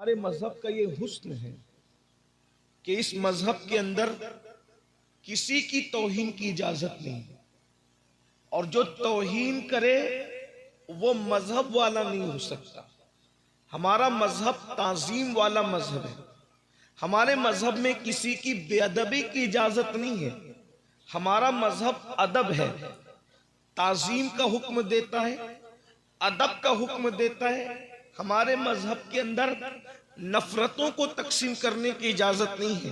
हमारे मजहब का ये हुस्न है कि इस मजहब के अंदर किसी की तौहीन की इजाजत नहीं, और जो तौहीन करे वो मजहब वाला नहीं हो सकता। हमारा मजहब ताजीम वाला मजहब है। हमारे मजहब में किसी की बेअदबी की इजाजत नहीं है। हमारा मजहब अदब है, ताजीम का हुक्म देता है, अदब का हुक्म देता है। हमारे मजहब के अंदर नफरतों को तकसीम करने की इजाजत नहीं है।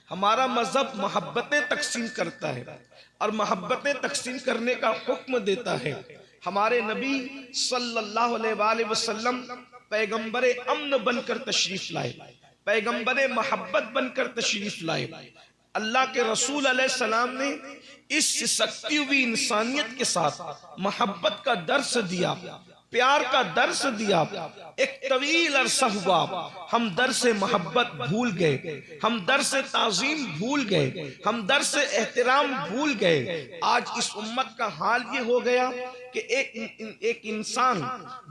हमारा मजहब मोहब्बतें तकसीम करता है और मोहब्बतें तकसीम करने का हुक्म देता है। हमारे नबी सल्लल्लाहु अलैहि वसल्लम पैगंबरे अम्न बनकर तशरीफ लाए, पैगंबरे मोहब्बत बनकर तशरीफ लाए। अल्लाह के रसूल अलैहि सलाम ने इस सकती हुई इंसानियत के साथ मोहब्बत का दर्स दिया, प्यार का दर्स दिया। एक तवील अरसा हुआ हम दर्स मोहब्बत भूल गए, हम दर्स ताजीम भूल गए, हम दर्स एहतराम भूल गए। आज इस उम्मत का हाल ये हो गया कि एक इंसान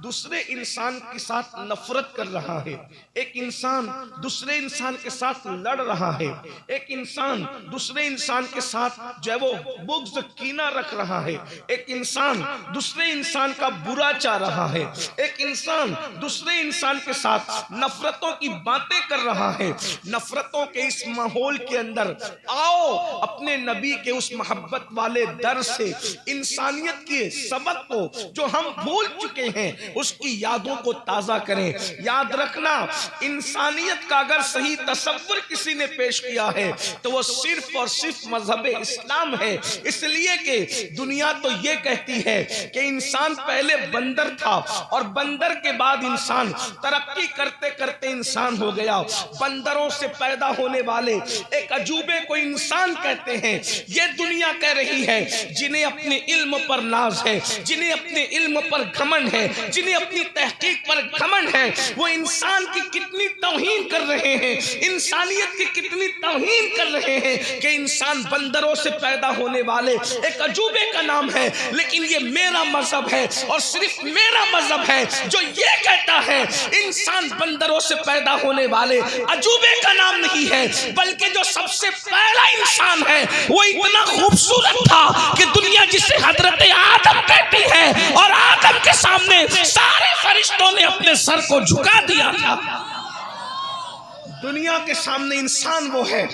दूसरे इंसान के साथ नफरत कर रहा है, एक इंसान दूसरे इंसान के साथ लड़ रहा है, एक इंसान दूसरे इंसान के साथ जो है वो बुग़्ज़ कीना रख रहा है, एक इंसान दूसरे इंसान का बुरा चाह रहा है, एक इंसान दूसरे इंसान के साथ नफरतों की बातें कर रहा है। नफरतों के इस माहौल के अंदर आओ अपने नबी के उस मोहब्बत वाले दर से इंसानियत के सबक को जो हम भूल चुके हैं उसकी यादों को ताजा करें। याद रखना, इंसानियत का अगर सही तसव्वुर किसी ने पेश किया है तो वो सिर्फ और सिर्फ मजहब इस्लाम है। इसलिए कि दुनिया तो ये कहती है कि इंसान पहले बंदर था और बंदर के बाद इंसान, तरक्की करते करते इंसान हो गया। बंदरों से पैदा होने वाले एक अजूबे को इंसान कहते हैं। ये दुनिया कह रही है जिन्हें अपने इल्म पर नाज है, जिन्हें अपने इल्म पर घमंड है, जिन्हें अपनी तहकीक पर घमंड है, वो इंसान की कितनी तौहीन कर रहे हैं, इंसानियत की कितनी तौहीन कर रहे हैं कि इंसान बंदरों से पैदा होने वाले एक अजूबे का नाम है। लेकिन ये मेरा मजहब है और सिर्फ मेरा मजहब है जो ये कहता है इंसान बंदरों से पैदा होने वाले अजूबे का नाम नहीं है, बल्कि जो सबसे पहला इंसान है वो इतना खूबसूरत था कि दुनिया जिसे हजरत आदम कहती है और आदम के सामने सारे फरिश्तों ने अपने सर को झुका दिया था। दुनिया के सामने इंसान वो है,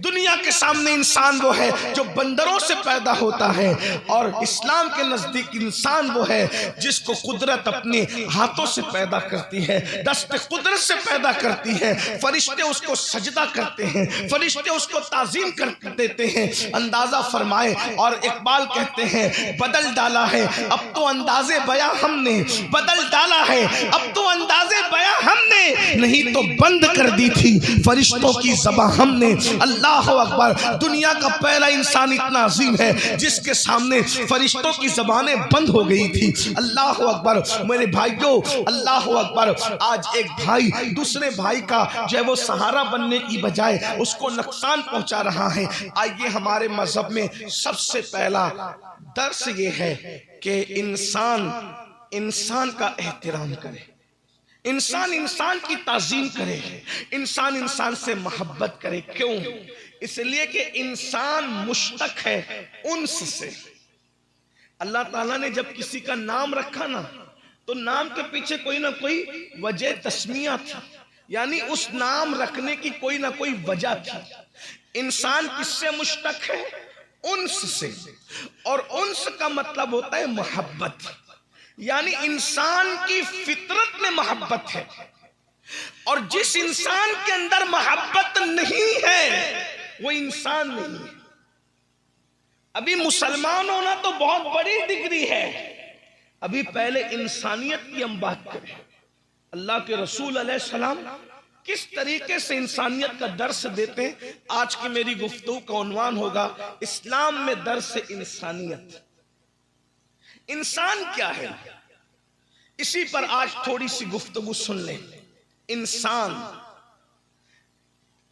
दुनिया के सामने इंसान वो है जो बंदरों से पैदा होता है, और इस्लाम के नजदीक इंसान वो है जिसको कुदरत अपने हाथों से पैदा करती है, दस्त कुदरत से पैदा करती है। फरिश्ते उसको सजदा करते हैं, फरिश्ते उसको ताजीम कर देते हैं। अंदाजा फरमाए, और इकबाल कहते हैं बदल डाला है अब तो अंदाजे बयां हमने, बदल डाला है अब तो अंदाजे बयां हमने, नहीं तो बंद कर दी थी फरिश्तों की ज़बां हमने। अल्लाह अकबर। दुनिया का पहला इंसान इतना अजीम है जिसके सामने फरिश्तों की ज़बानें बंद हो गई थी। अल्लाह अकबर। मेरे भाइयों, अल्लाह अकबर। आज एक भाई दूसरे भाई का जो है वो सहारा बनने की बजाय उसको नुकसान पहुंचा रहा है। आइए, हमारे मजहब में सबसे पहला दर्स ये है कि इंसान इंसान का एहतराम करे, इंसान इंसान की ताजीम करे, इंसान इंसान से मोहब्बत करे। क्यों? इसलिए कि इंसान मुश्तक है उन्स से। अल्लाह ताला ने जब किसी का नाम रखा ना, तो नाम के पीछे कोई ना कोई वजह तस्मिया थी, यानी उस नाम रखने की कोई ना कोई वजह थी। इंसान किससे मुश्तक है? उन्स से, और उन्स का मतलब होता है मोहब्बत, यानी इंसान की फितरत में मोहब्बत है। और जिस इंसान के अंदर मोहब्बत नहीं है वो इंसान नहीं है। अभी मुसलमान होना तो बहुत बड़ी डिग्री है, अभी पहले इंसानियत की हम बात करें। अल्लाह के रसूल अलैहि सलाम किस तरीके से इंसानियत का दर्स देते हैं। आज की मेरी गुफ्तगू का उन्वान होगा इस्लाम में दर्स इंसानियत। इंसान क्या है, इसी पर आज थोड़ी सी गुफ्तगू सुन लें। इंसान,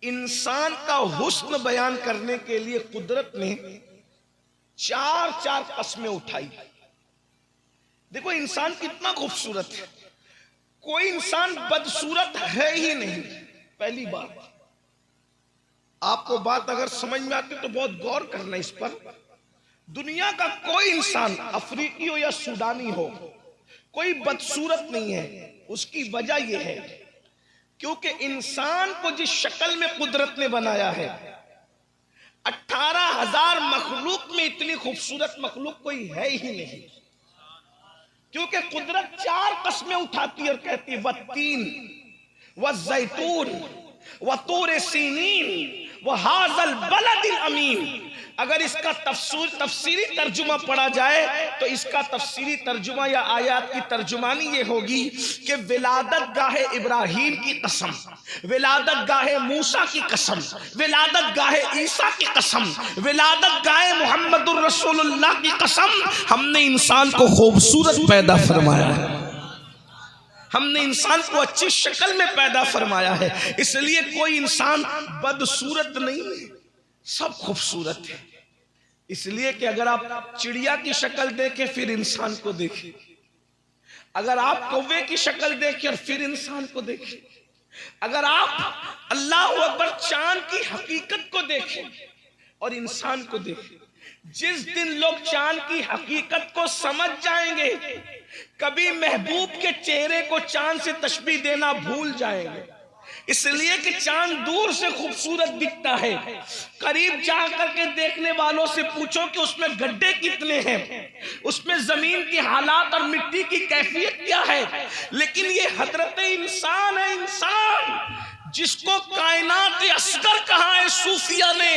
इंसान का हुस्न बयान करने के लिए कुदरत ने चार कस्में उठाई। देखो इंसान कितना खूबसूरत है। कोई इंसान बदसूरत है ही नहीं। पहली बात, आपको बात अगर समझ में आती तो बहुत गौर करना इस पर। दुनिया का कोई इंसान, अफ्रीकी हो या सूडानी हो, कोई बदसूरत नहीं है। उसकी वजह यह है क्योंकि इंसान को जिस शक्ल में कुदरत ने बनाया है, 18,000 मखलूक में इतनी खूबसूरत मखलूक कोई है ही नहीं। क्योंकि कुदरत 4 कस्में उठाती है और कहती है वत्तीन व जैतून व तूर सीनीन व हाज़ल बलदिल अमीन। अगर इसका तफसीरी तर्जुमा पढ़ा जाए तो इसका तफसीरी तर्जुमा या आयात की तर्जुमानी ये होगी कि विलादत गाहे इब्राहीम की कसम, विलादत गाहे मूसा की कसम, विलादत गाहे ईसा की कसम, विलादत गाहे मुहम्मदुर रसूलुल्लाह की कसम, हमने इंसान को खूबसूरत पैदा फरमाया है, हमने इंसान को अच्छी शक्ल में पैदा फरमाया है। इसलिए कोई इंसान बदसूरत नहीं है, सब खूबसूरत है। इसलिए कि अगर आप चिड़िया की शक्ल देखें फिर इंसान को देखें, अगर आप कौवे की शक्ल देखें और फिर इंसान को देखें, अगर आप अल्लाह अकबर चांद की हकीकत को देखें और इंसान को देखें, जिस दिन लोग चांद की हकीकत को समझ जाएंगे, कभी महबूब के चेहरे को चांद से तशबीह देना भूल जाएंगे। इसलिए कि चांद दूर से खूबसूरत दिखता है, करीब जाकर के देखने वालों से पूछो कि उसमें गड्ढे कितने हैं, उसमें जमीन की हालात और मिट्टी की कैफियत क्या है। लेकिन ये हजरत इंसान है, इंसान जिसको कायनात असगर कहा है सूफिया ने।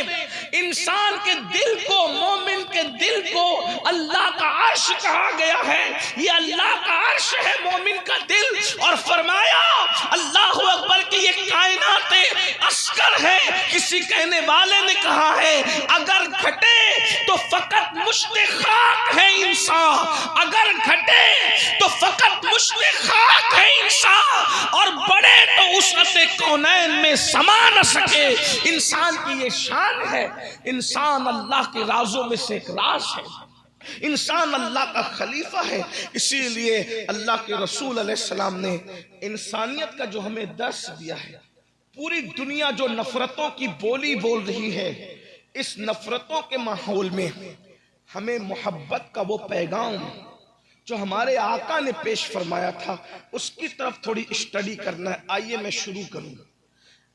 इंसान के दिल को, मोमिन के दिल को अल्लाह का अर्श कहा गया है। ये अल्लाह का अर्श है मोमिन का दिल। और फरमाया अल्लाह अकबर की ये कायनात असगर है। किसी कहने वाले ने कहा है अगर घटे तो फकत मुश्ते खाक है इंसान, अगर घटे तो फकत मुश्ते खाक है इंसान, और बड़े तो उसअते कौनैन में समा न सके। इंसान की ये शान है। इंसान अल्लाह के राजों में से एक राज है, इंसान अल्लाह का खलीफा है। इसीलिए अल्लाह के रसूल अलैहिस्सलाम ने इंसानियत का जो हमें दर्स दिया है, पूरी दुनिया जो नफरतों की बोली बोल रही है, इस नफरतों के माहौल में हमें मोहब्बत का वो पैगाम जो हमारे आका ने पेश फरमाया था उसकी तरफ थोड़ी स्टडी करना है। आइए मैं शुरू करूं।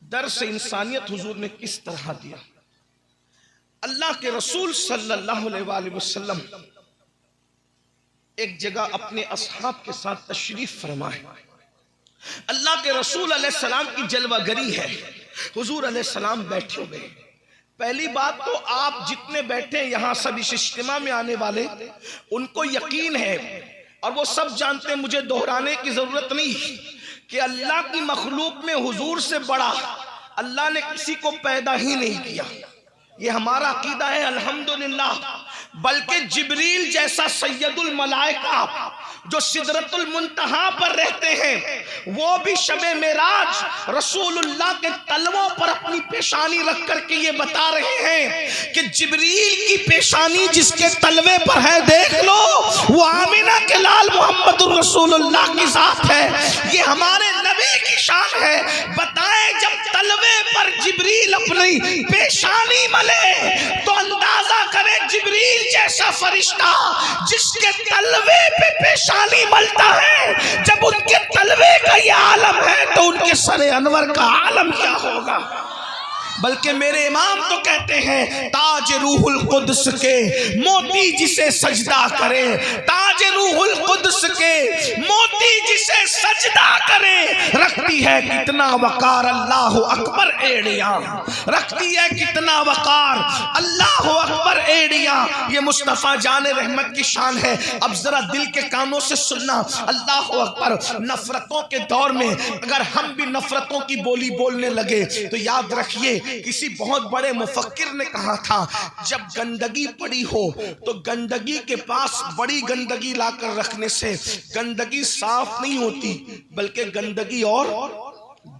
दर्स इंसानियत हुजूर ने किस तरह दिया। अल्लाह के रसूल सल्लल्लाहु अलैहि वसल्लम एक जगह अपने असहाब के साथ तशरीफ फरमाए। अल्लाह के रसूल अलैहिस्सलाम की जलवागरी है। हुजूर अलैहिस्सलाम बैठे हुए। पहली बात तो आप जितने बैठे यहाँ सब इस इज्तिमा में आने वाले, उनको यकीन है और वो सब जानते हैं, मुझे दोहराने की जरूरत नहीं कि अल्लाह की मखलूक में हुजूर से बड़ा अल्लाह ने किसी को पैदा ही नहीं किया। ये हमारा अकीदा है अल्हम्दुलिल्लाह। बल्कि जिब्रील जैसा सैयदुल मलाइका जो सिदरतुल मुंतहा पर रहते हैं, वो भी शबे मेराज रसूलुल्लाह के तलवों पर अपनी पेशानी रख करके ये बता रहे हैं कि जिब्रील की पेशानी जिसके तलवे पर है देख लो, वो आमिना के लाल मोहम्मदुर रसूलुल्लाह की जात है। ये हमारे नबी की शान है। बताएं जब तलवे पर जिब्रील अपनी पेशानी मले तो अंदाजा करे जिब्रील जैसा फरिश्ता जिसके तलवे पे पेशानी मलता है, जब उनके तलवे का ये आलम है तो उनके सरे अनवर का आलम क्या होगा। बल्कि मेरे इमाम तो कहते हैं ताज रूहुल कुद्स के मोती जिसे सजदा करे, ताज रूहुल कुद्स के मोती जिसे सजदा करे, रखती है कितना वकार अल्लाह अकबर एड़िया, रखती है कितना वकार अल्लाह अकबर एड़िया। ये मुस्तफ़ा जान रहमत की शान है। अब जरा दिल के कानों से सुनना, अल्लाह अकबर। नफरतों के दौर में अगर हम भी नफरतों की बोली बोलने लगे तो याद रखिए किसी बहुत बड़े मुफक्किर ने कहा था जब गंदगी पड़ी हो तो गंदगी के पास बड़ी गंदगी लाकर रखने से गंदगी साफ नहीं होती बल्कि गंदगी और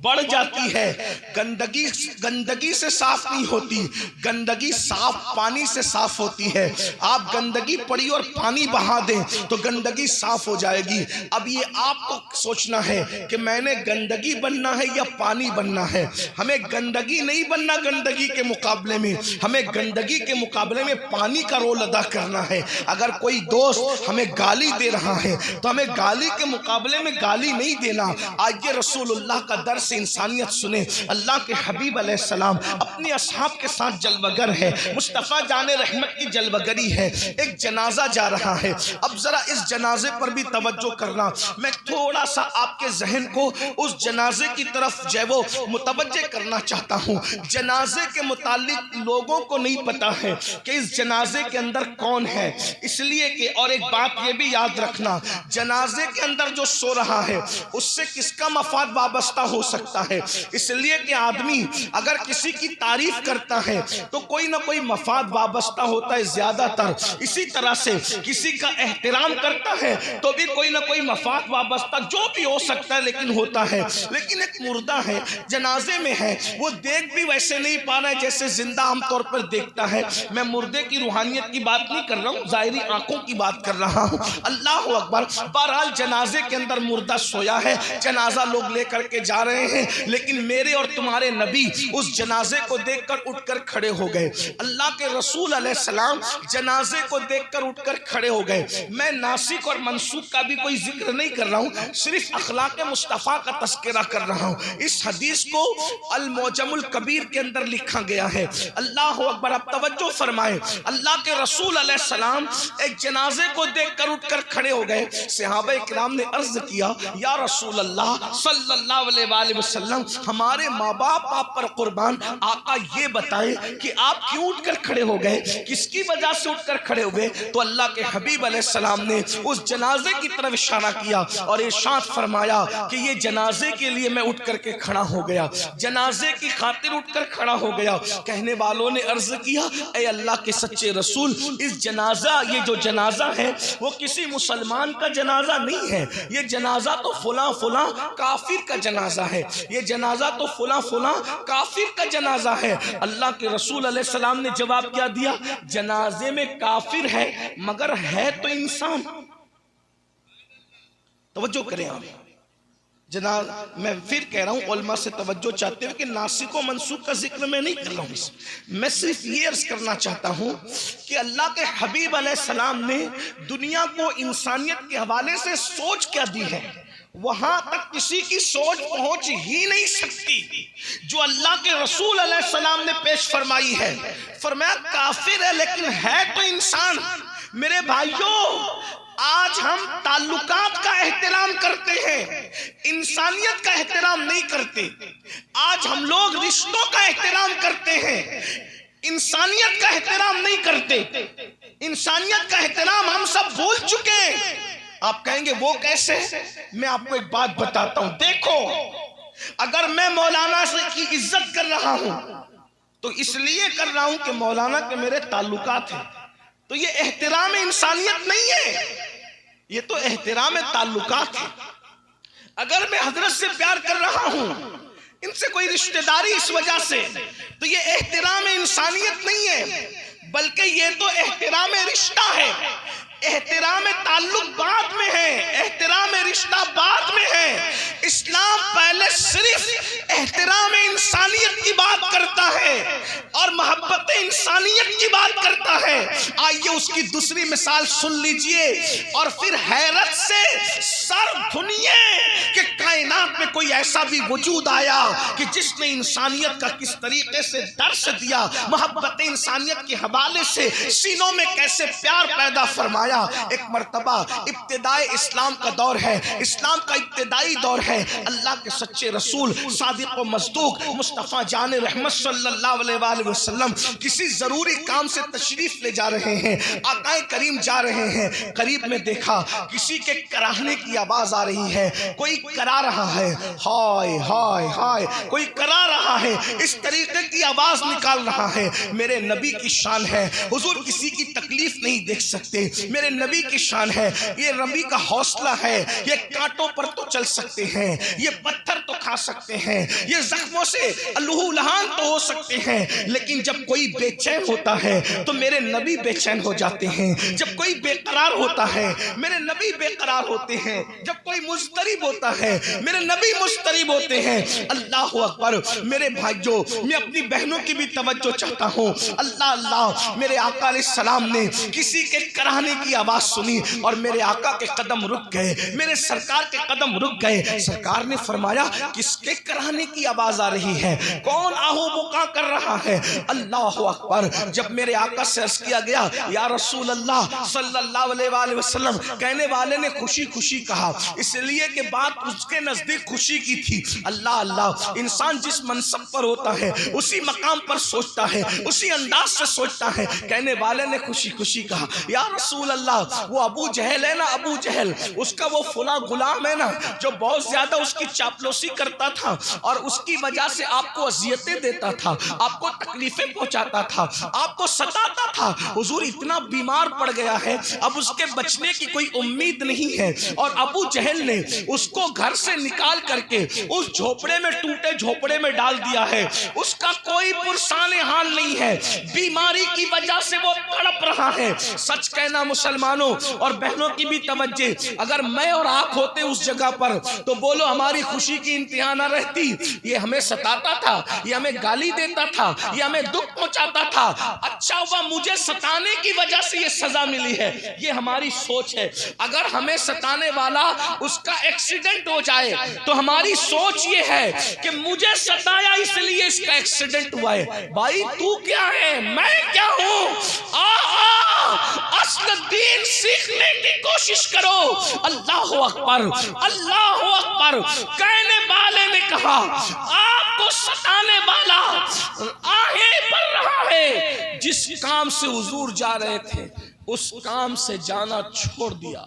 बढ़ जाती है। गंदगी गंदगी से साफ नहीं होती, गंदगी साफ पानी से साफ होती है। आप गंदगी पड़ी और पानी बहा दें तो गंदगी साफ हो जाएगी। अब ये आपको सोचना है कि मैंने गंदगी बनना है या पानी बनना है। हमें गंदगी नहीं बनना, गंदगी के मुकाबले में हमें गंदगी के मुकाबले में पानी का रोल अदा करना है। अगर कोई दोस्त हमें गाली दे रहा है तो हमें गाली के मुकाबले में गाली नहीं देना। आज ये रसूलुल्लाह का दर्स इंसानियत सुने। अल्लाह के हबीब अलैहिस्सलाम अपने असहाब के साथ जलवगर है, मुस्तफ़ा जाने रहमत की जलवगरी है। एक जनाजा जा रहा है। अब जरा इस जनाजे पर भी तवज्जो करना। मैं थोड़ा सा आपके जहन को उस जनाजे की तरफ जो वो मुतवज्जे करना चाहता हूँ। जनाजे के मुतालिक लोगों को नहीं पता है कि इस जनाजे के अंदर कौन है, इसलिए कि और एक बात ये भी याद रखना, जनाजे के अंदर जो सो रहा है उससे किसका मफाद वाबस्ता हो सकता है। इसलिए कि आदमी अगर किसी की तारीफ करता है तो कोई ना कोई मफाद वाबस्ता होता है ज्यादातर। इसी तरह से किसी का एहतराम करता है तो भी कोई ना कोई मफाद वाबस्ता जो भी हो सकता है लेकिन होता है। लेकिन एक मुर्दा है, जनाजे में है, वो देख भी वैसे नहीं पा रहा है जैसे जिंदा आमतौर पर देखता है। मैं मुर्दे की रूहानियत की बात नहीं कर रहा हूँ, जाहिरी आंखों की बात कर रहा हूँ। अल्लाह अकबर। बहरहाल जनाजे के अंदर मुर्दा सोया है, जनाजा लोग लेकर के जा रहे हैं, लेकिन मेरे और तुम्हारे नबी उस जनाजे को देखकर उठकर खड़े हो गए। अल्लाह के रसूल अलैहिस्सलाम जनाजे को देखकर उठकर खड़े हो गए। मैं नासिक और मनसूख का भी कोई जिक्र नहीं कर रहा हूँ, सिर्फ अखलाक मुस्तफ़ा का तस्करा कर रहा हूँ। इस हदीस को अल मुअज्जमुल कबीर के अंदर लिखा गया है। अल्लाह अकबर। अब तवज्जो फरमाए। अल्लाह के रसूल अलैहिस्सलाम एक जनाजे को देखकर उठकर खड़े हो गए। सहाबा इकराम ने अर्ज किया, या रसूल अल्लाह सल्लल्लाहु अलैहि वसल्लम, हमारे माँ बाप आप पर कुर्बान, आका ये बताए कि आप क्यों उठकर खड़े हो गए, किसकी वजह से उठकर खड़े हुए। तो अल्लाह के हबीब अलैहिस्सलाम ने उस जनाजे की तरफ इशारा किया और इरशाद फरमाया कि ये जनाजे के लिए मैं उठ करके खड़ा हो गया, जनाजे की खातिर उठकर खड़ा हो गया। कहने वालों ने अर्ज किया, ए अल्लाह के सच्चे रसूल, इस जनाजा, ये जो जनाजा है वो किसी मुसलमान का जनाजा नहीं है, ये जनाजा तो फुला फुला काफिर का जनाजा है, ये जनाजा तो फुला फुला काफिर का जनाजा है। अल्लाह के रसूल अलैहिस्सलाम ने जवाब क्या दिया, जनाजे में काफिर है मगर है तो इंसान। तवज्जो करें आप जनाब, मैं फिर कह रहा हूँ उलमा से तवज्जो चाहते हुए कि नासिक और मनसूख का जिक्र मैं नहीं कर रहा हूँ, मैं सिर्फ ये अर्ज करना चाहता हूँ कि अल्लाह के हबीब अलैहिस्सलाम ने दुनिया को इंसानियत के हवाले से सोच क्या दी है, वहां तक किसी की सोच पहुंच ही नहीं सकती जो अल्लाह के रसूल अलैहिस्सलाम ने पेश फरमाई है। फरमाया काफिर है लेकिन है तो इंसान। मेरे भाइयों, आज हम ताल्लुकात का एहतराम करते हैं, इंसानियत का एहतराम नहीं करते। आज हम लोग रिश्तों का एहतराम करते हैं, इंसानियत का एहतराम नहीं करते। इंसानियत का एहतराम हम सब भूल चुके हैं। आप कहेंगे वो कैसे? मैं आपको एक बात बताता हूं। देखो, अगर मैं मौलाना से की इज्जत कर रहा हूं तो इसलिए कर रहा हूं कि मौलाना के मेरे ताल्लुकात हैं, तो ये एहतराम इंसानियत नहीं है, ये तो एहतराम ताल्लुकात है। अगर मैं हजरत से प्यार कर रहा हूं, इनसे कोई रिश्तेदारी इस वजह से, तो ये एहतराम इंसानियत नहीं है, बल्कि ये तो एहतराम रिश्ता है। एहतराम ताल्लुक बाद में है, एहतराम रिश्ता बाद में है। इस्लाम पहले सिर्फ एहतराम इंसानियत की बात करता है और मोहब्बत इंसानियत की बात करता है। आइए उसकी दूसरी मिसाल सुन लीजिए और फिर हैरत से सर धुनिए कि कायनात में कोई ऐसा भी वजूद आया कि जिसने इंसानियत का किस तरीके से दर्श दिया, मोहब्बत इंसानियत के हवाले से सीनों में कैसे प्यार पैदा फरमाया। एक मर्तबा इब्तिदाई इस्लाम का दौर है, इस्लाम का इब्तिदाई दौर है। अल्लाह के सच्चे रसूल सादिक व मस्दूक मुस्तफा मुस्तफ़ा जान रहमत सल्लल्लाहु अलैहि वसल्लम किसी जरूरी काम से तशरीफ ले जा रहे हैं, आकाए करीम जा रहे हैं, करीब में देखा किसी के कराहने की आवाज आ रही है, कोई करा रहा है, हाय हाय हाय, कोई करा रहा है, इस तरीके की आवाज निकाल रहा है। मेरे नबी की शान है, हुजूर किसी की तकलीफ नहीं देख सकते, मेरे नबी की शान है, ये नबी का हौसला है, ये कांटों पर तो चल सकते हैं, ये पत्थर तो खा सकते हैं, ये जख्मों से लहूलुहान तो हो सकते हैं, लेकिन जब कोई बेचैन होता है तो मेरे नबी बेचैन हो जाते हैं। जब कोई बेकरार होता है मेरे नबी बेकरार होते हैं। जब कोई मुस्तरिब होता है मेरे नबी मुस्तरिब होते हैं। अल्लाह अकबर। मेरे भाइयों, मैं अपनी बहनों की भी तवज्जो चाहता हूँ। अल्लाह अल्लाह, मेरे आका अलैहिस्सलाम ने किसी के कराहने की आवाज सुनी और मेरे आका के कदम रुक गए, मेरे सरकार के कदम रुक गए। सरकार ने फरमाया किसके कराहने की आवाज आ रही है, कौन आहू बुका कर रहा है? अल्लाह अकबर। जब मेरे आका से अर्ज किया गया या रसूल अल्लाह सल्लल्लाहु अलैहि वसल्लम, कहने वाले ने खुशी खुशी कहा, इसलिए कि बात उसके नजदीक खुशी की थी। अल्लाह अल्लाह, इंसान जिस मनसब पर होता है उसी मकाम पर सोचता है, उसी अंदाज से सोचता है। कहने वाले ने खुशी खुशी कहा या रसूल अल्लाह, वो अबू जहल है ना, अबू जहल, उसका वो फुला गुलाम है ना जो बहुत ज्यादा उसकी चापलूसी करता था और उसकी वजह से आपको अजियतें देता था, आपको तकलीफें पहुंचाता था, आपको सताता था। हुजूर इतना बीमार पड़ गया है, अब उसके बचने की कोई उम्मीद नहीं है। और अबू जहल ने उसको घर से निकाल करके उस झोपड़े में, टूटे झोपड़े में डाल दिया है। उसका कोई पुरसाने हाल नहीं है, बीमारी की वजह से वो तड़प रहा है। सच कहना मुसलमानों और बहनों की भी तवज्जो, अगर मैं और आप होते उस जगह पर तो बोलो हमारी खुशी की इंतहा न रहती। ये हमें सताता था, ये हमें गाली देता था, ये हमें दुख पहुंचाता था, अच्छा हुआ मुझे सताने की वजह से ये सजा मिली है। ये हमारी सोच है। अगर हमें सताने वाला उसका एक्सीडेंट हो जाए तो हमारी सोच ये है कि मुझे सताया इसलिए इसका एक्सीडेंट हुआ है। भाई तू क्या है, मैं क्या हूं? असल दीन सीखने की कोशिश करो। अल्लाह अकबर, अल्लाह अकबर। कहने वाले ने कहा आपको सताने वाला आहें भर रहा है। जिस काम से हुजूर जा रहे थे उस काम से जाना छोड़ दिया।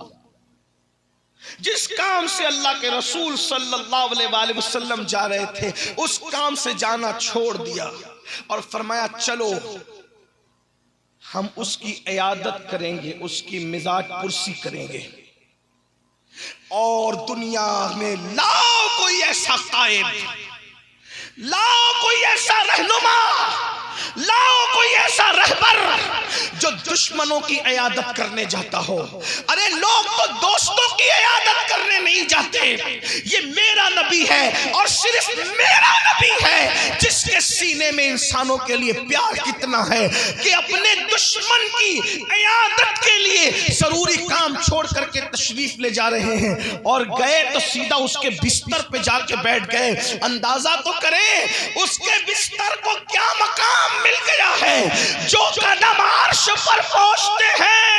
जिस काम से अल्लाह के रसूल सल्लल्लाहु अलैहि वसल्लम जा रहे थे उस काम से जाना छोड़ दिया और फरमाया चलो हम उसकी इयादत करेंगे, उसकी मिजाज पुरसी करेंगे। और दुनिया में लाओ कोई ऐसा कायद, लाओ कोई ऐसा रहनुमा, लाओ कोई ऐसा रहबर जो दुश्मनों की इयादत करने जाता हो। अरे लोग तो दोस्तों की इयादत करने नहीं जाते। ये मेरा नबी है और सिर्फ मेरा नबी है जिसके सीने में इंसानों के लिए प्यार कितना है कि अपने दुश्मन की इयादत के लिए जरूरी काम छोड़ करके तशरीफ ले जा रहे हैं। और गए तो सीधा उसके बिस्तर पे जाके बैठ गए। अंदाजा तो करें उसके बिस्तर को क्या मकाम मिल गया है। जो कदम अर्श पर पहुंचते हैं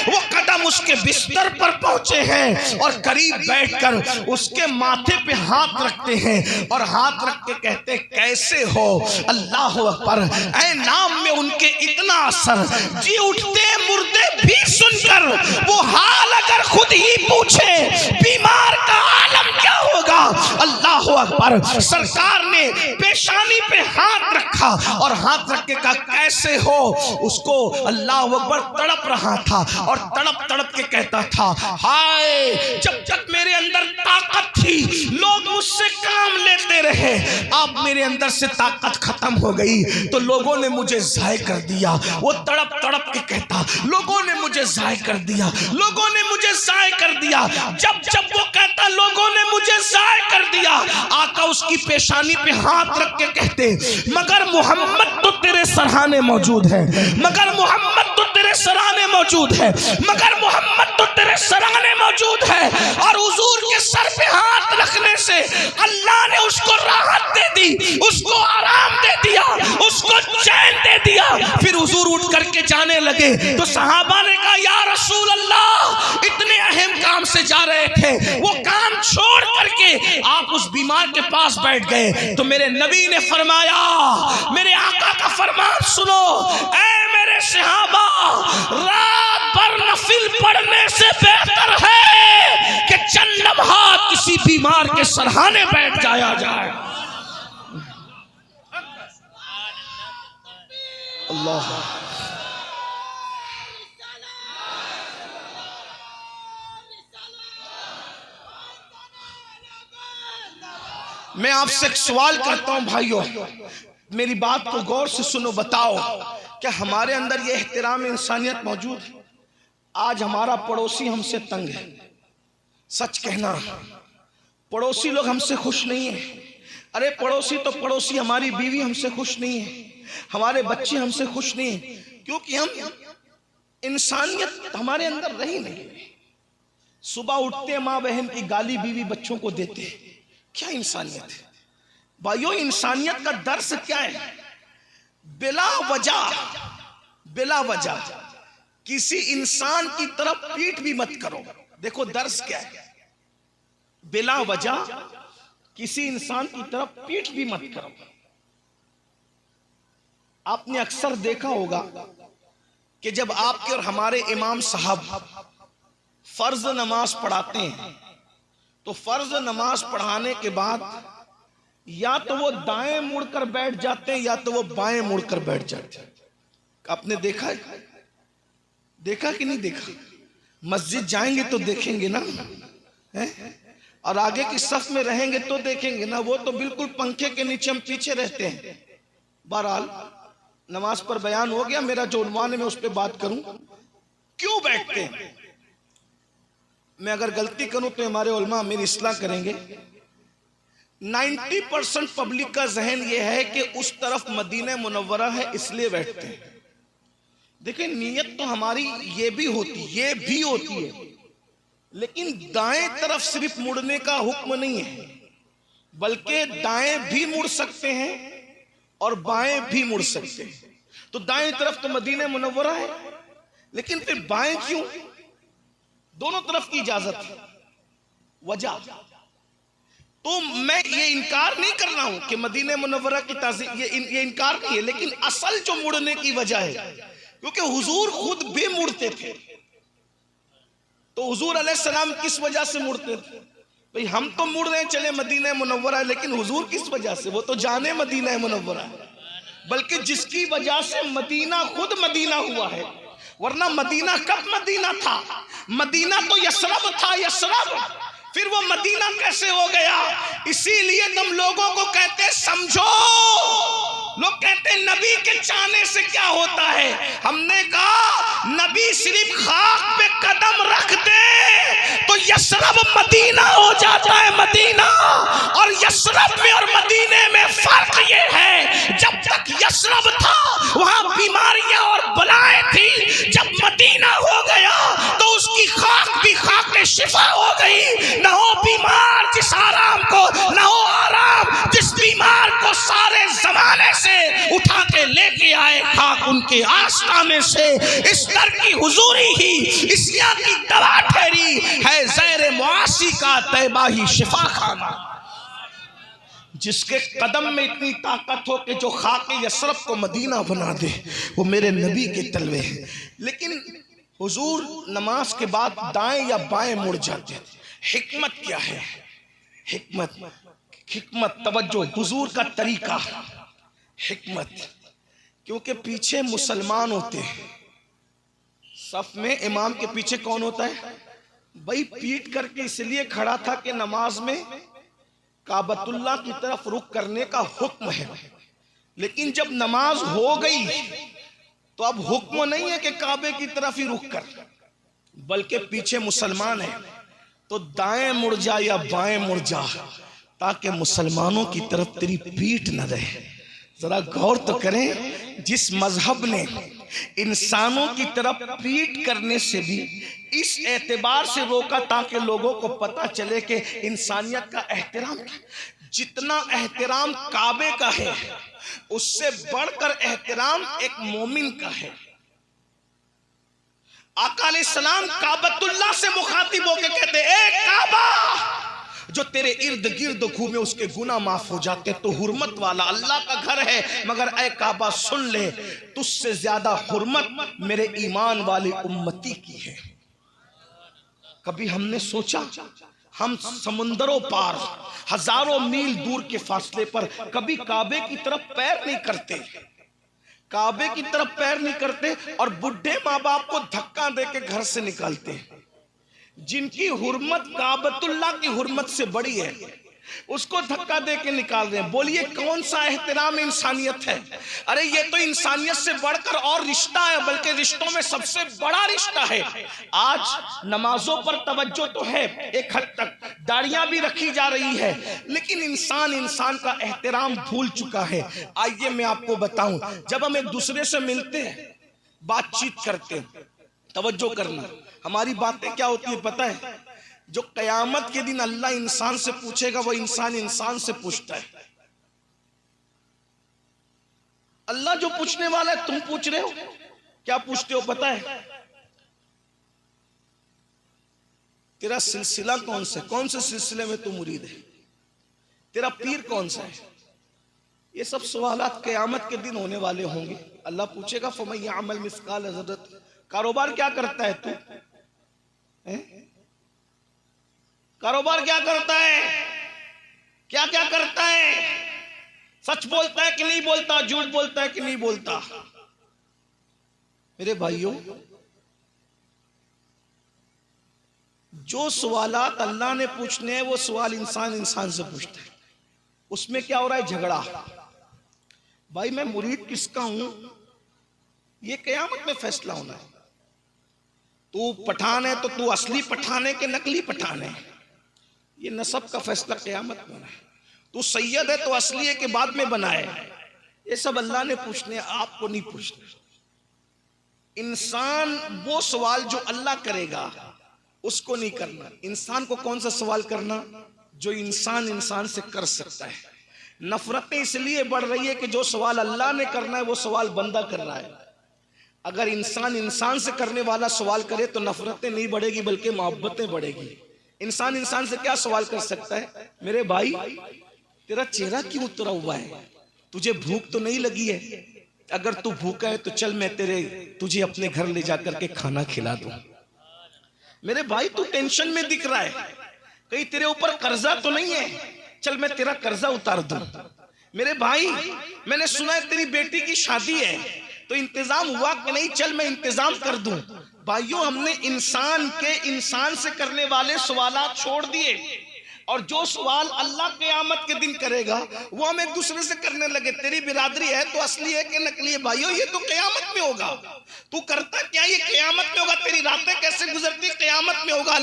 वो कदम उसके बिस्तर पर पहुंचे हैं और करीब बैठकर उसके माथे पे हाथ रखते हैं और हाथ रख के कहते कैसे हो। अल्लाह अकबर। ऐ नाम में उनके इतना असर, जी उठते मुर्दे भी सुनकर वो हाल अगर खुद ही पूछे बीमार का आलम क्या होगा। अल्लाह अकबर। सरकार ने पेशानी पे हाथ रखा और हाथ रख के कहा कैसे हो। उसको अल्लाह अकबर तड़प रहा था और तड़प तड़प के कहता था हाय जब तक मेरे अंदर ताकत थी लोग मुझसे काम लेते रहे, अब मेरे अंदर से ताकत खत्म हो गई तो लोगों ने मुझे ज़ाय कर दिया। वो तड़प तड़प के कहता लोगों ने मुझे ज़ाय कर दिया, लोगों ने मुझे ज़ाय कर दिया। जब जब वो कहता लोगों ने मुझे ज़ाय कर दिया, आका उसकी पेशानी पे हाथ रख के कहते मगर मोहम्मद तो तेरे सराहने मौजूद है, मगर मोहम्मद तो तेरे सराहने मौजूद है, मगर मोहम्मद तो तेरे सराहने मौजूद है। और हुजूर के सर पे हाथ रखने से अल्लाह ने उसको राहत दे दी, उसको आराम दे दिया, उसको चैन दे दिया। फिर हुजूर उठ करके जाने लगे तो सहाबा ने कहा या रसूल अल्लाह, इतने अहम काम से जा रहे थे, वो काम छोड़ करके आप उस बीमार के पास बैठ गए। तो मेरे नबी ने फरमाया, मेरे आका का फरमान सुनो, ऐ मेरे सहाबा, रात भर नफिल पढ़ने से बेहतर है कि चंद लम्हात किसी बीमार के सरहाने बैठ जाया जाए। अल्लाह। मैं आपसे एक सवाल करता हूं भाइयों, मेरी बात को गौर से सुनो, बताओ क्या हमारे अंदर यह एहतराम इंसानियत मौजूद है? आज हमारा पड़ोसी हमसे तंग है, सच कहना, पड़ोसी लोग हमसे खुश नहीं है। अरे पड़ोसी तो पड़ोसी, हमारी बीवी हमसे खुश नहीं है, हमारे बच्चे हमसे खुश नहीं है, क्योंकि हम इंसानियत हमारे अंदर रही नहीं। सुबह उठते माँ बहन की गाली बीवी बच्चों को देते, क्या इंसानियत है भाइयों? इंसानियत का दर्स क्या है? बिला वजह किसी इंसान की तरफ पीठ भी मत करो। देखो दर्स क्या है, बिला वजह किसी इंसान की तरफ पीठ भी मत करो। आपने अक्सर देखा होगा कि जब आपके और हमारे इमाम साहब फर्ज नमाज पढ़ाते हैं तो फर्ज नमाज पढ़ाने के बाद या तो वो दाएं मुड़कर बैठ जाते हैं या तो वो बाएं मुड़कर बैठ जाते हैं। आपने देखा है? देखा कि नहीं देखा? मस्जिद जाएंगे तो देखेंगे ना, है? और आगे की सफ में रहेंगे तो देखेंगे ना। वो तो बिल्कुल पंखे के नीचे हम पीछे रहते हैं। बहरहाल नमाज पर बयान हो गया, मेरा जो उन्वान है मैं उस पर बात करूं, क्यों बैठते हैं। मैं अगर गलती करूं तो हमारे उलमा मेरी इस्लाह करेंगे। 90% पब्लिक का जहन यह है कि उस तरफ मदीना मुनव्वरा है इसलिए बैठते हैं। देखिए नीयत तो हमारी ये भी होती है, लेकिन दाएं तरफ सिर्फ मुड़ने का हुक्म नहीं है, बल्कि दाएं भी मुड़ सकते हैं और बाएं भी मुड़ सकते हैं। तो दाएं तरफ तो मदीना मुनव्वरा है, लेकिन फिर बाएं क्यों? दोनों तरफ की इजाजत है। वजह तो मैं ये इनकार नहीं कर रहा हूं कि मदीना मुनव्वरा की ताज़ीम, ये इनकार नहीं है, लेकिन असल जो मुड़ने की वजह है, क्योंकि हुजूर खुद भी मुड़ते थे। तो हुजूर अलैहिस्सलाम किस वजह से मुड़ते थे? भाई हम तो मुड़ रहे चले मदीना मुनव्वरा, लेकिन हुजूर किस वजह से? वो तो जाने मदीना मुनव्वरा है, बल्कि जिसकी वजह से मदीना खुद मदीना हुआ है। वरना मदीना कब मदीना था? मदीना तो यसरब था, यसरब। फिर वो मदीना कैसे हो गया? इसीलिए तुम लोगों को कहते समझो। लोग कहते नबी के चाहने से क्या होता है। हमने कहा नबी सिर्फ खाक पे कदम रख दे तो यसरब मदीना हो जाता है, मदीना। और यसरब में और मदीने में फर्क ये है, जब तक यसरब था वहां बीमारियां और बलाएं थी, जब मदीना हो गया तो उसकी खाक भी खाक शिफा हो गई। न हो बीमार जिस आराम को, न हो आराम जिस बीमार को सारे जमाने से उठा के लेके आए खाक उनके आस्ताने से। इस दर की हुजूरी ही इस्या की दवा ठहरी है, ज़ैर मुआसी का तैबा ही शिफा खाना। जिसके कदम में इतनी ताकत हो कि जो खाके यसरब को मदीना बना दे, वो मेरे नबी के तलवे हैं। लेकिन हुजूर नमाज के बाद दाएं या बाएं मुड़ जाते थे। हिकमत क्या है? हिकमत तवज्जो, हुजूर का तरीका, हिकमत। क्योंकि पीछे मुसलमान होते हैं, सफ में इमाम के पीछे कौन होता है? भाई पीट करके इसलिए खड़ा था कि नमाज में काबतुल्लाह की तरफ रुख करने का हुक्म है। लेकिन जब नमाज हो गई तो अब हुक्म नहीं है कि काबे की तरफ ही रुख कर, बल्कि पीछे मुसलमान है तो दाएं मुड़ जा या बाएं मुड़ जा, ताकि मुसलमानों की तरफ तेरी पीठ न रहे। जरा गौर तो करें, जिस मजहब ने इंसानों की तरफ पीठ करने से भी इस एतबार से रोका ताकि लोगों को पता चले कि इंसानियत का एहतराम, जितना एहतराम काबे का है उससे बढ़कर एहतराम एक मोमिन का है। आका अलैहिस्सलाम काबतुल्लाह से मुखातिब होकर कहते, ए काबा, जो तेरे इर्द गिर्द घूमे उसके गुनाह माफ हो जाते। तो हुर्मत वाला अल्लाह का घर है, मगर ए काबा सुन ले, तुझसे ज्यादा हुर्मत मेरे ईमान वाली उम्मती की है। कभी हमने सोचा हम समुंदरों पार हजारों मील दूर के फासले पर कभी काबे की तरफ पैर नहीं करते, काबे की तरफ पैर नहीं करते, और बुढ़े माँ बाप को धक्का देके घर से निकालते हैं। जिनकी हुर्मत काबतुल्लाह की हुर्मत से बड़ी है उसको धक्का देके निकाल रहे हैं। बोलिए कौन सा एहतराम इंसानियत है? अरे ये तो इंसानियत से बढ़कर और रिश्ता है, बल्कि रिश्तों में सबसे बड़ा रिश्ता है। आज नमाजों पर तवज्जो तो है, एक हद तक दाढ़ियां भी रखी जा रही है, लेकिन इंसान का एहतराम भूल चुका है। आइए मैं आपको बताऊं, जब हम एक दूसरे से मिलते हैं, बातचीत करते हैं, तवज्जो करना, हमारी बातें क्या होती है पता है? जो कयामत के दिन अल्लाह इंसान से पूछेगा वो इंसान से पूछता है। अल्लाह जो पूछने वाला है तुम पूछ रहे हो, क्या पूछते हो पता है? तेरा सिलसिला कौन सा, कौन से सिलसिले में तू मुरीद है, तेरा पीर कौन सा है? ये सब सवालात कयामत के दिन होने वाले होंगे। अल्लाह पूछेगा फमन यअमल मिस्काल ज़र्रत, कारोबार क्या करता है तू? कारोबार क्या करता है, क्या क्या करता है, सच बोलता है कि नहीं बोलता, झूठ बोलता है कि नहीं बोलता? मेरे भाइयों, जो सवालात अल्लाह ने पूछने हैं वो सवाल इंसान से पूछता है। उसमें क्या हो रहा है? झगड़ा। भाई मैं मुरीद किसका हूं ये कयामत में फैसला होना है। तू पठान है तो तू असली पठान है कि नकली पठान है, ये नसब का फैसला कयामत में होना है। तू सैयद है तो असली है कि बाद में बना है, ये सब अल्लाह ने पूछने, आपको नहीं पूछना। इंसान वो सवाल जो अल्लाह करेगा उसको नहीं करना। इंसान को कौन सा सवाल करना? जो इंसान से कर सकता है। नफरतें इसलिए बढ़ रही है कि जो सवाल अल्लाह ने करना है वो सवाल बंदा कर रहा है। अगर इंसान से करने वाला सवाल करे तो नफरतें नहीं बढ़ेगी बल्कि मोहब्बतें बढ़ेगी। इंसान से क्या सवाल कर सकता है? मेरे भाई तेरा चेहरा क्यों उतरा हुआ है, तुझे भूख तो नहीं लगी है? अगर तू भूखा है तो चल मैं तुझे अपने घर ले जाकर के खाना खिला दूं। मेरे भाई तू टेंशन में दिख रहा है, कहीं तेरे ऊपर कर्जा तो नहीं है? चल मैं तेरा कर्जा उतार दूं। मेरे भाई मैंने सुना है तेरी बेटी की शादी है, तो इंतजाम हुआ कि नहीं? चल मैं इंतजाम कर दूं। भाइयों हमने इंसान से करने वाले सवालात छोड़ दिए, और जो सवाल अल्लाह क़यामत के दिन करेगा वो हम एक दूसरे से करने लगे। तेरी बिरादरी है तो असली है कि नकली है? भाइयों ये तो क़यामत में होगा। तू करता क्या ये क़यामत में होगा। तेरी रातें कैसे गुजरती क़यामत में होगा।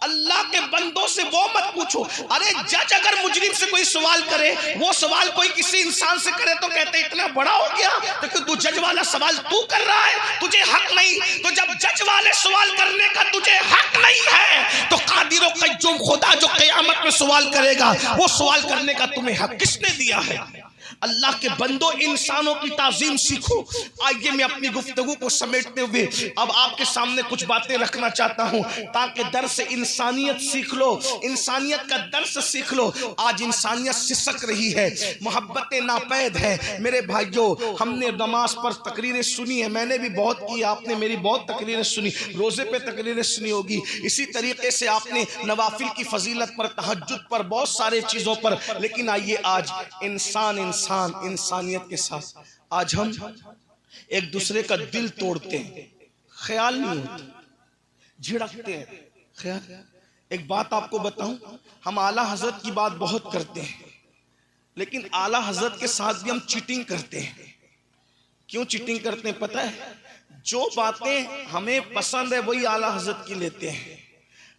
अल्लाह के बंदों से वो मत पूछो। अरे जज अगर मुजरिम से कोई सवाल करे, वो सवाल कोई किसी इंसान से करे तो कहते इतना बड़ा हो गया, तो तू जज वाला सवाल तू कर रहा है, तुझे हक नहीं। तो जब जज वाले सवाल करने का तुझे हक नहीं है तो कादिर व क़य्यूम खुदा जो क़यामत में सवाल करेगा वो सवाल करने का तुम्हें हक किसने दिया है? अल्लाह के बंदो इंसानों की ताजीम सीखो। आइए मैं अपनी गुफ्तगू को समेटते हुए अब आपके सामने कुछ बातें रखना चाहता हूं ताकि दर्स इंसानियत सीख लो, इंसानियत का दर्स सीख लो। आज इंसानियत सिसक रही है, मोहब्बतें नापैद है। मेरे भाइयों हमने नमाज पर तकरीरें सुनी है, मैंने भी बहुत की, आपने मेरी बहुत तकरीरें सुनी, रोजे पे तकरीरें सुनी होगी। इसी तरीके से आपने नवाफिल की फजीलत पर, तहज्जुद पर, बहुत सारे चीजों पर। लेकिन आइए आज इंसानियत के साथ आज हम एक दूसरे का दिल तोड़ते हैं, ख्याल नहीं होता, झिड़कते हैं ख्याल। एक बात आपको बताऊं, हम आला हजरत की बात बहुत करते हैं, लेकिन आला हजरत के साथ भी हम चीटिंग करते हैं। क्यों चीटिंग करते हैं पता है? जो बातें हमें पसंद है वही आला हजरत की लेते हैं,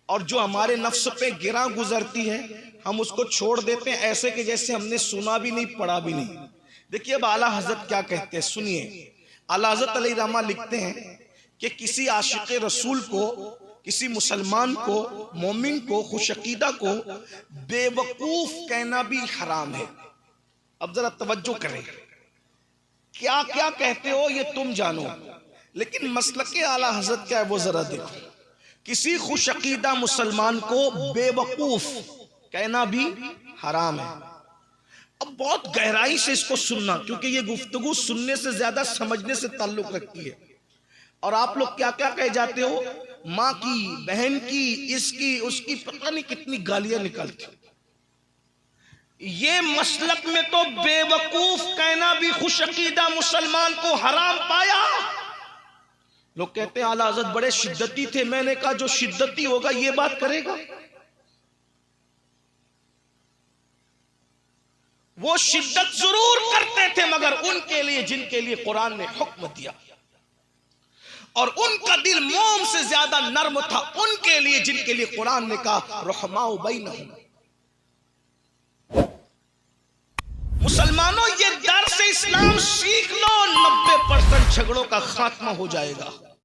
और जो हमारे नफ्स पे गिरा गुजरती है हम उसको छोड़ देते हैं, ऐसे कि जैसे हमने सुना भी नहीं पढ़ा भी नहीं। देखिए अब आला हजरत क्या कहते हैं, सुनिए। आला हजरत अलैहि रहमा लिखते हैं कि किसी आशिक़ रसूल को किसी मुसलमान को, मोमिन को, खुशअकीदा को बेवकूफ कहना भी हराम है। अब जरा तवज्जो करें, क्या क्या कहते हो ये तुम जानो, लेकिन मसलके आला हजरत क्या है वो जरा देखो। किसी खुशअकीदा मुसलमान को बेवकूफ कहना भी हराम है। अब बहुत गहराई से इसको सुनना, क्योंकि ये गुफ्तगू सुनने से ज्यादा समझने से ताल्लुक रखती है। और आप लोग क्या क्या कह जाते हो, माँ की, बहन की, इसकी उसकी, पता नहीं कितनी गालियां निकलती। ये मसलक में तो बेवकूफ कहना भी खुशअकीदा मुसलमान को हराम पाया। लोग कहते हैं आला हज़रत बड़े शिद्दती थे। मैंने कहा जो शिद्दती होगा ये बात करेगा? वो शिद्दत जरूर करते थे, मगर उनके लिए जिनके लिए कुरान ने हुक्म दिया, और उनका दिल मोम से ज्यादा नर्म था उनके लिए जिनके लिए कुरान ने कहा रहमाउ बैनहुम। मुसलमानों, ये दर से इस्लाम सीख लो, 90% झगड़ों का खात्मा हो जाएगा।